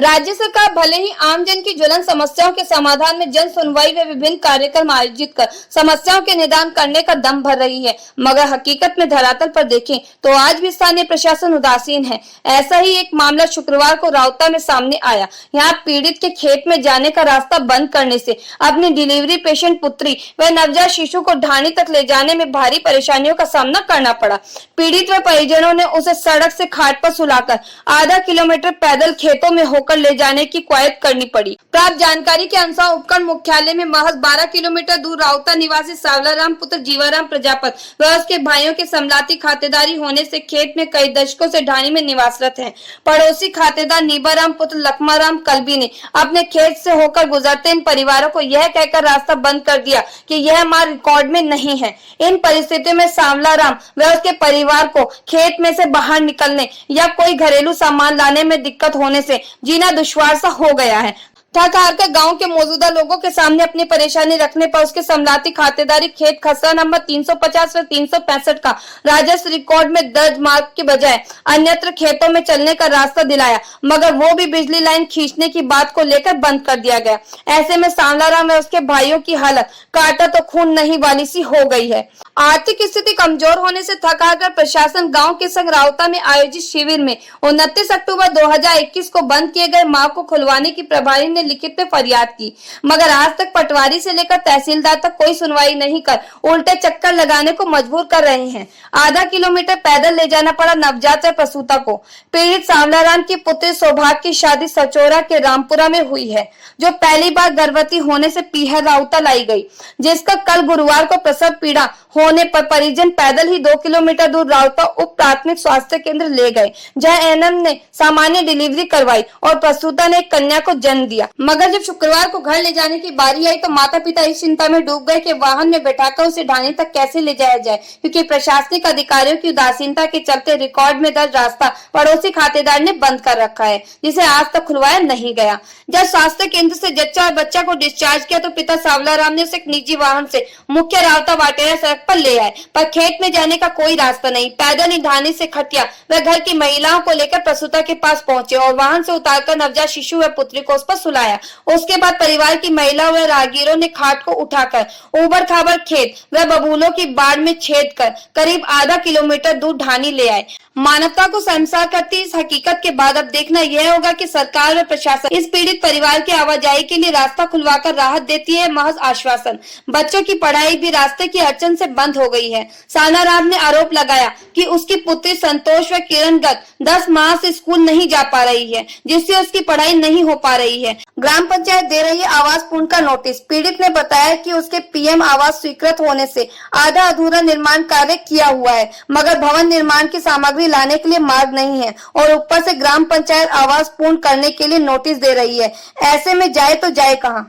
राज्य सरकार भले ही आमजन की ज्वलन समस्याओं के समाधान में जन सुनवाई व विभिन्न कार्यक्रम आयोजित कर समस्याओं के निदान करने का दम भर रही है, मगर हकीकत में धरातल पर देखें तो आज भी स्थानीय प्रशासन उदासीन है। ऐसा ही एक मामला शुक्रवार को राउता में सामने आया। यहाँ पीड़ित के खेत में जाने का रास्ता बंद करने से अपनी डिलीवरी पेशेंट पुत्री व नवजात शिशु को ढाणी तक ले जाने में भारी परेशानियों का सामना करना पड़ा। पीड़ित व परिजनों ने उसे सड़क से खाट पर सुलाकर आधा किलोमीटर पैदल खेतों में होकर ले जाने की कवायद करनी पड़ी। प्राप्त जानकारी के अनुसार उपखंड मुख्यालय में महज 12 किलोमीटर दूर राउता निवासी सावलाराम पुत्र जीवाराम प्रजापत व उसके भाइयों के समलाती खातेदारी होने से खेत में कई दशकों से ढाणी में निवासरत हैं। पड़ोसी खातेदार नीबाराम पुत्र लखमाराम कलबी ने अपने खेत से होकर गुजरते इन परिवारों को यह कहकर रास्ता बंद कर दिया कि यह मार्ग रिकॉर्ड में नहीं है। इन परिस्थितियों में सावलाराम व उसके परिवार को खेत में से बाहर निकलने या कोई घरेलू सामान लाने में दिक्कत होने से जीना दुश्वार सा हो गया है। थक हार कर गाँव के मौजूदा लोगों के सामने अपनी परेशानी रखने पर उसके समलाती खातेदारी खेत खसरा नंबर 350 व 365 का राजस्व रिकॉर्ड में दर्ज मार्ग के बजाय अन्यत्र खेतों में चलने का रास्ता दिलाया, मगर वो भी बिजली लाइन खींचने की बात को लेकर बंद कर दिया गया। ऐसे में सावलाराम व उसके भाइयों की हालत काटा तो खून नहीं वाली सी हो गई है। आर्थिक स्थिति कमजोर होने से थक हार कर प्रशासन गाँव के संग राउता में आयोजित शिविर में 29 अक्टूबर 2021 को बंद किए गए मार्ग को खुलवाने की प्रभारी ने लिखित में फरियाद की, मगर आज तक पटवारी से लेकर तहसीलदार तक कोई सुनवाई नहीं कर उल्टे चक्कर लगाने को मजबूर कर रहे हैं। आधा किलोमीटर पैदल ले जाना पड़ा नवजात व प्रसूता को। पीड़ित सावलाराम की पुत्री सौभाग्य की शादी सचोरा के रामपुरा में हुई है, जो पहली बार गर्भवती होने से पीहर राउता लाई गई, जिसका कल गुरुवार को प्रसव पीड़ा होने पर परिजन पैदल ही 2 किलोमीटर दूर राउता उप प्राथमिक स्वास्थ्य केंद्र ले गए, जहां एएनएम ने सामान्य डिलीवरी करवाई और प्रसूता ने एक कन्या को जन्म दिया। मगर जब शुक्रवार को घर ले जाने की बारी आई तो माता पिता इस चिंता में डूब गए कि वाहन में बैठाकर उसे ढाणी तक कैसे ले जाया जाए, क्योंकि प्रशासनिक अधिकारियों की उदासीनता के चलते रिकॉर्ड में दर्ज रास्ता पड़ोसी खातेदार ने बंद कर रखा है, जिसे आज तक खुलवाया नहीं गया। जब स्वास्थ्य केंद्र से जच्चा और बच्चा को डिस्चार्ज किया तो पिता सावलाराम ने उसे एक निजी वाहन से मुख्य राउता वाटेरा सड़क पर ले आए, पर खेत में जाने का कोई रास्ता नहीं। पैदल ही ढाणी से खटिया व घर की महिलाओं को लेकर प्रसूता के पास पहुंचे और वाहन से उतारकर नवजात शिशु व पुत्री को उस पर सुलाया। उसके बाद परिवार की महिला व राहगीरों ने खाट को उठाकर ऊबड़ खाबड़ खेत व बबूलों की बाढ़ में छेद कर करीब आधा किलोमीटर दूर ढाणी ले आए। मानवता को शर्मसार करती इस हकीकत के बाद अब देखना यह होगा कि सरकार व प्रशासन इस पीड़ित परिवार की आवाजाही के लिए रास्ता खुलवाकर राहत देती है महज आश्वासन। बच्चों की पढ़ाई भी रास्ते की अड़चन से बंद हो गई है। सावलाराम ने आरोप लगाया कि उसकी पुत्री संतोष व किरण गर्ग 10 माह से स्कूल नहीं जा पा रही है, जिससे उसकी पढ़ाई नहीं हो पा रही है। ग्राम पंचायत दे रही है आवास पूर्ण का नोटिस। पीड़ित ने बताया कि उसके पीएम आवास स्वीकृत होने से आधा अधूरा निर्माण कार्य किया हुआ है, मगर भवन निर्माण की सामग्री लाने के लिए मार्ग नहीं है और ऊपर से ग्राम पंचायत आवास पूर्ण करने के लिए नोटिस दे रही है। ऐसे में जाए तो जाए कहाँ।